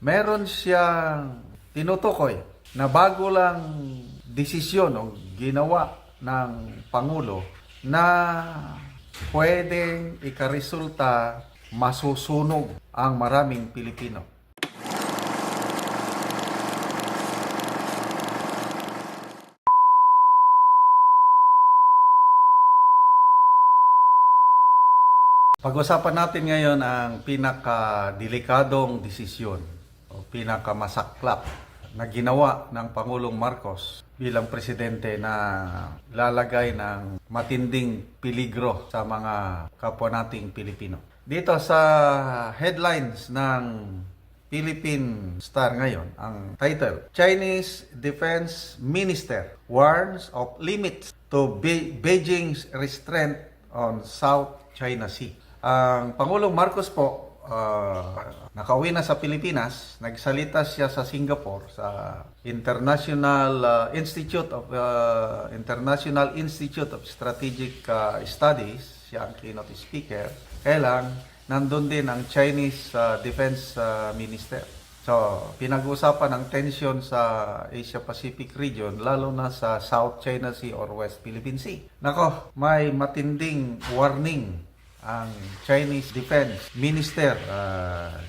meron siyang tinutukoy na bago lang desisyon o ginawa ng Pangulo na pwedeng ikaresulta masusunog ang maraming Pilipino. Pag-usapan natin ngayon ang pinakadelikadong desisyon o pinakamasaklap na ginawa ng Pangulong Marcos bilang presidente na lalagay ng matinding peligro sa mga kapwa nating Pilipino. Dito sa headlines ng Philippine Star ngayon, ang title, Chinese Defense Minister warns of limits to Beijing's restraint on South China Sea. Ang Pangulong Marcos po, nakauwi na sa Pilipinas, nagsalita siya sa Singapore sa International Institute of Strategic Studies, siya ang keynote speaker. Kailang nandun din ang Chinese Defense Minister. So, pinag-uusapan ang tension sa Asia Pacific region, lalo na sa South China Sea or West Philippine Sea. Nako, may matinding warning ang Chinese Defense Minister,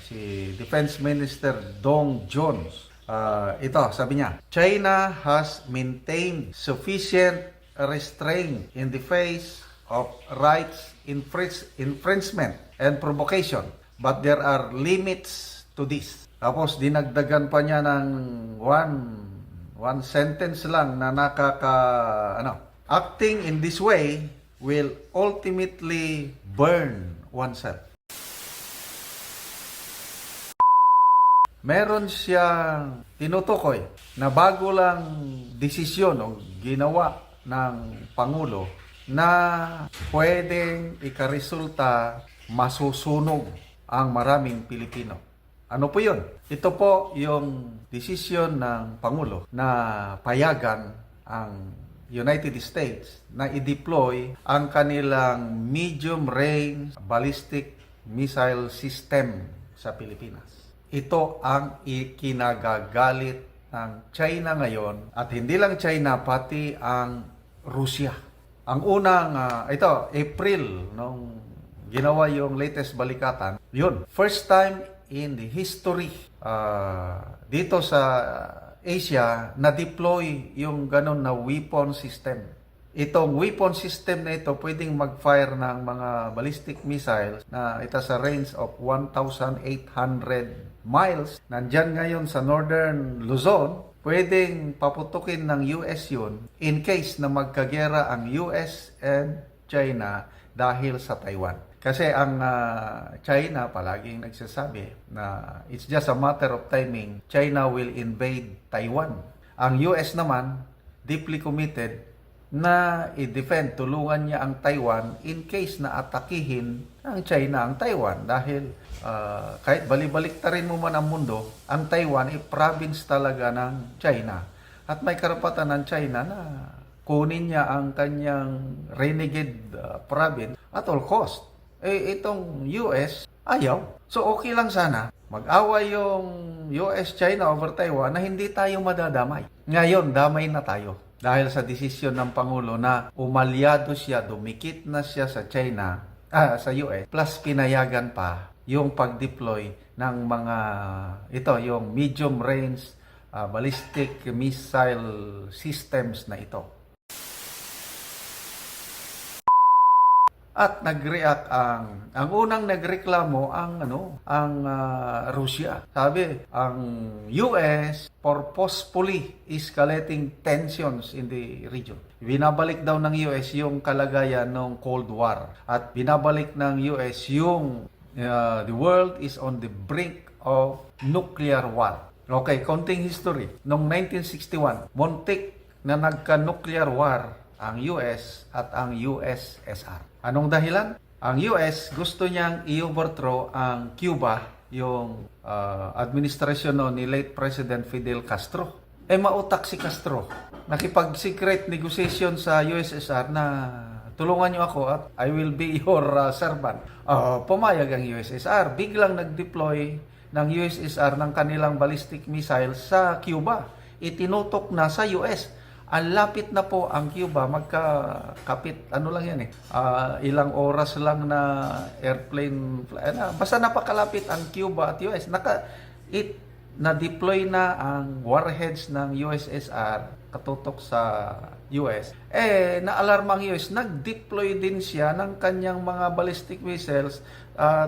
si Defense Minister Dong Jones. Ito, sabi niya, China has maintained sufficient restraint in the face of rights infringement and provocation, but there are limits to this. Tapos dinagdagan pa niya ng one sentence lang na acting in this way will ultimately burn oneself. Meron siyang tinutukoy na bago lang desisyon o ginawa ng Pangulo na pwedeng ikaresulta masusunog ang maraming Pilipino. Ano po yun? Ito po yung desisyon ng Pangulo na payagan ang United States na i-deploy ang kanilang medium-range ballistic missile system sa Pilipinas. Ito ang ikinagagalit ng China ngayon at hindi lang China, pati ang Russia. Ang unang, April, nung ginawa yung latest balikatan, yun, first time in the history dito sa Asia na-deploy yung ganun na weapon system. Itong weapon system na ito pwedeng mag-fire ng mga ballistic missiles na ito sa range of 1,800 miles. Nandyan ngayon sa northern Luzon, pwedeng paputukin ng US yun in case na magkagera ang US and China dahil sa Taiwan. Kasi ang China palaging nagsasabi na it's just a matter of timing, China will invade Taiwan. Ang US naman, deeply committed na i-defend, tulungan niya ang Taiwan in case na atakihin ng China ang Taiwan. Dahil kahit balibaliktarin mo man ang mundo, ang Taiwan ay province talaga ng China. At may karapatan ng China na kunin niya ang kanyang renegade province at all cost. Itong US, ayaw. So, okay lang sana. Mag-away yung US-China over Taiwan na hindi tayo madadamay. Ngayon, damay na tayo. Dahil sa desisyon ng Pangulo na umalyado siya, dumikit na siya sa China, sa US, plus pinayagan pa yung pag-deploy ng mga, yung medium-range ballistic missile systems na ito. At nag-react ang unang nagreklamo ang Russia. Sabi, ang US purposefully escalating tensions in the region. Binabalik daw ng US yung kalagayan ng Cold War at binabalik ng US yung the world is on the brink of nuclear war. Okay, konting history. Noong 1961, muntik na nagka-nuclear war ang US at ang USSR. Anong dahilan? Ang US gusto niyang i-overthrow ang Cuba, yung administrasyon ni late President Fidel Castro. Mautak si Castro. Nakipag-secret negotiation sa USSR na tulungan niyo ako at I will be your servant. Pumayag ang USSR. Biglang nag-deploy ng USSR ng kanilang ballistic missile sa Cuba. Itinutok na sa US. Ang lapit na po ang Cuba, magkakapit, ano lang yan ilang oras lang na airplane, basta napakalapit ang Cuba at US. Na-deploy na ang warheads ng USSR katutok sa US. Naalarma ang US, nag-deploy din siya ng kanyang mga ballistic missiles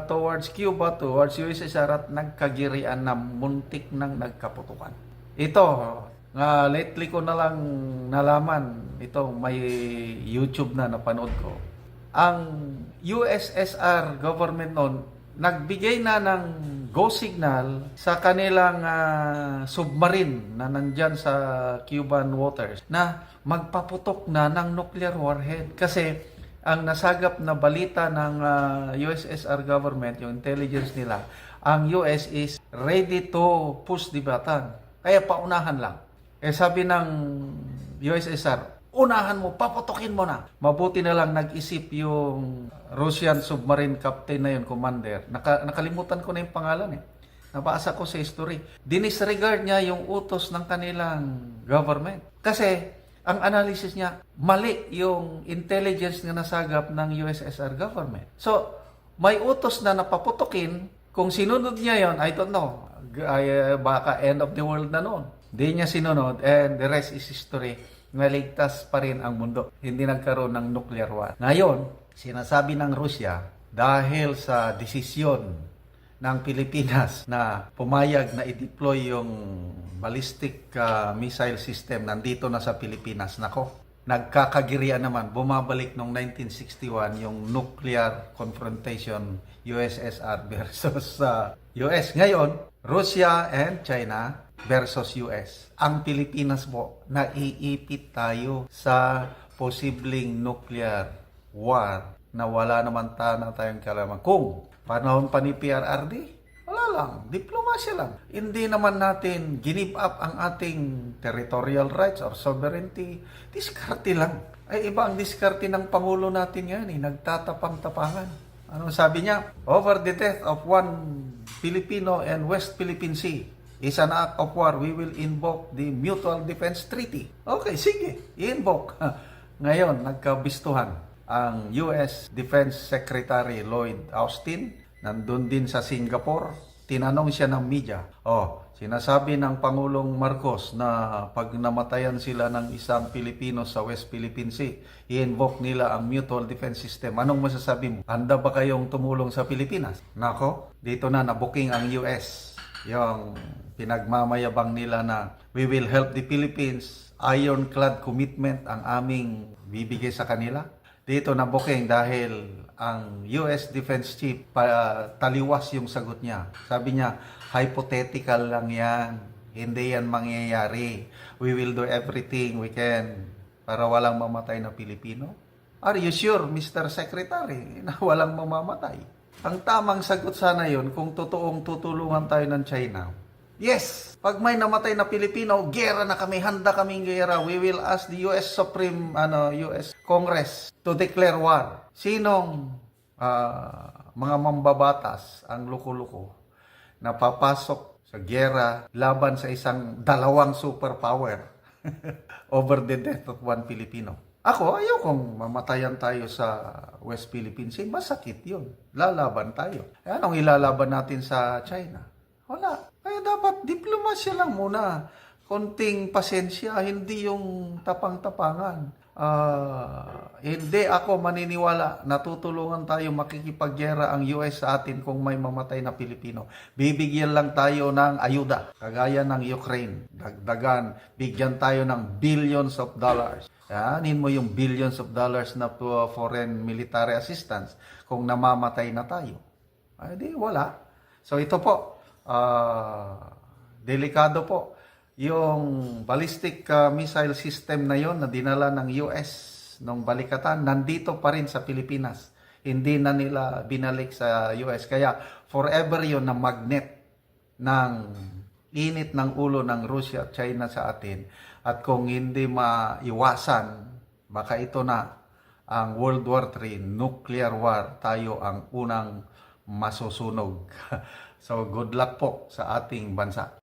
towards Cuba, towards USSR at nagkagirian na muntik nang nagkaputukan. Ito, lately ko na lang nalaman, ito may YouTube na napanood ko. Ang USSR government noon, nagbigay na ng go signal sa kanilang submarine na nandyan sa Cuban waters na magpaputok na ng nuclear warhead. Kasi ang nasagap na balita ng USSR government, yung intelligence nila, ang US is ready to push the button. Kaya paunahan lang. Sabi ng USSR, unahan mo, paputokin mo na. Mabuti na lang nag-isip yung Russian submarine captain na yun, commander. Nakalimutan ko na yung pangalan Nabasa ko sa history. Dinisregard niya yung utos ng kanilang government. Kasi ang analysis niya, mali yung intelligence na nasagap ng USSR government. So, may utos na napaputokin. Kung sinunod niya yon, I don't know. Baka end of the world na noon. Hindi niya sinunod and the rest is history. Naligtas pa rin ang mundo. Hindi nagkaroon ng nuclear war. Ngayon, sinasabi ng Rusya, dahil sa desisyon ng Pilipinas na pumayag na i-deploy yung ballistic missile system nandito na sa Pilipinas. Nako, nagkakagirian naman. Bumabalik noong 1961 yung nuclear confrontation USSR versus US. Ngayon, Russia and China versus US. Ang Pilipinas po, naiipit tayo sa posibleng nuclear war na wala naman tayong kalaman. Kung panahon pa ni PRRD, wala lang, diplomasya lang. Hindi naman natin give up ang ating territorial rights or sovereignty. Diskarte lang. Iba ang diskarte ng Pangulo natin ngayon, nagtatapang-tapangan. Ano sabi niya? Over the death of one Filipino and West Philippine Sea is an act of war. We will invoke the Mutual Defense Treaty. Okay, sige, i-invoke. Ngayon, nagkabistuhan ang US Defense Secretary Lloyd Austin. Nandun din sa Singapore. Tinanong siya ng media. Sinasabi ng Pangulong Marcos na pag namatayan sila ng isang Pilipino sa West Philippine Sea, i-invoke nila ang Mutual Defense System. Anong masasabi mo? Handa ba kayong tumulong sa Pilipinas? Nako, dito na nabuking ang US. Yung pinagmamayabang nila na we will help the Philippines, ironclad commitment ang aming bibigay sa kanila. Dito na booking dahil ang US Defense Chief taliwas yung sagot niya. Sabi niya, hypothetical lang yan. Hindi yan mangyayari. We will do everything we can para walang mamatay na Pilipino. Are you sure, Mr. Secretary, na walang mamamatay? Ang tamang sagot sana yon kung totoong tutulungan tayo ng China. Yes, pag may namatay na Pilipino, gera na kami, handa kaming gera. We will ask the US US Congress to declare war. Sinong mga mambabatas ang luko-luko na papasok sa gera laban sa dalawang superpower over the death of one Filipino? Ako, ayaw kong mamatayan tayo sa West Philippine Sea. Masakit yun. Lalaban tayo. Anong ilalaban natin sa China? Wala. Kaya dapat diplomasya lang muna. Konting pasensya, hindi yung tapang-tapangan. Hindi ako maniniwala na tutulungan tayo makikipagyera ang US sa atin kung may mamatay na Pilipino. Bibigyan lang tayo ng ayuda, kagaya ng Ukraine. Dagdagan, bigyan tayo ng billions of dollars. Anin mo yung billions of dollars na foreign military assistance kung namamatay na tayo. Di wala. So ito po, delikado po. Yung ballistic missile system na yon na dinala ng US nung balikatan, nandito pa rin sa Pilipinas. Hindi na nila binalik sa US. Kaya forever yon na magnet ng init ng ulo ng Russia at China sa atin. At kung hindi maiwasan, baka ito na ang World War III, nuclear war, tayo ang unang masusunog. So good luck po sa ating bansa.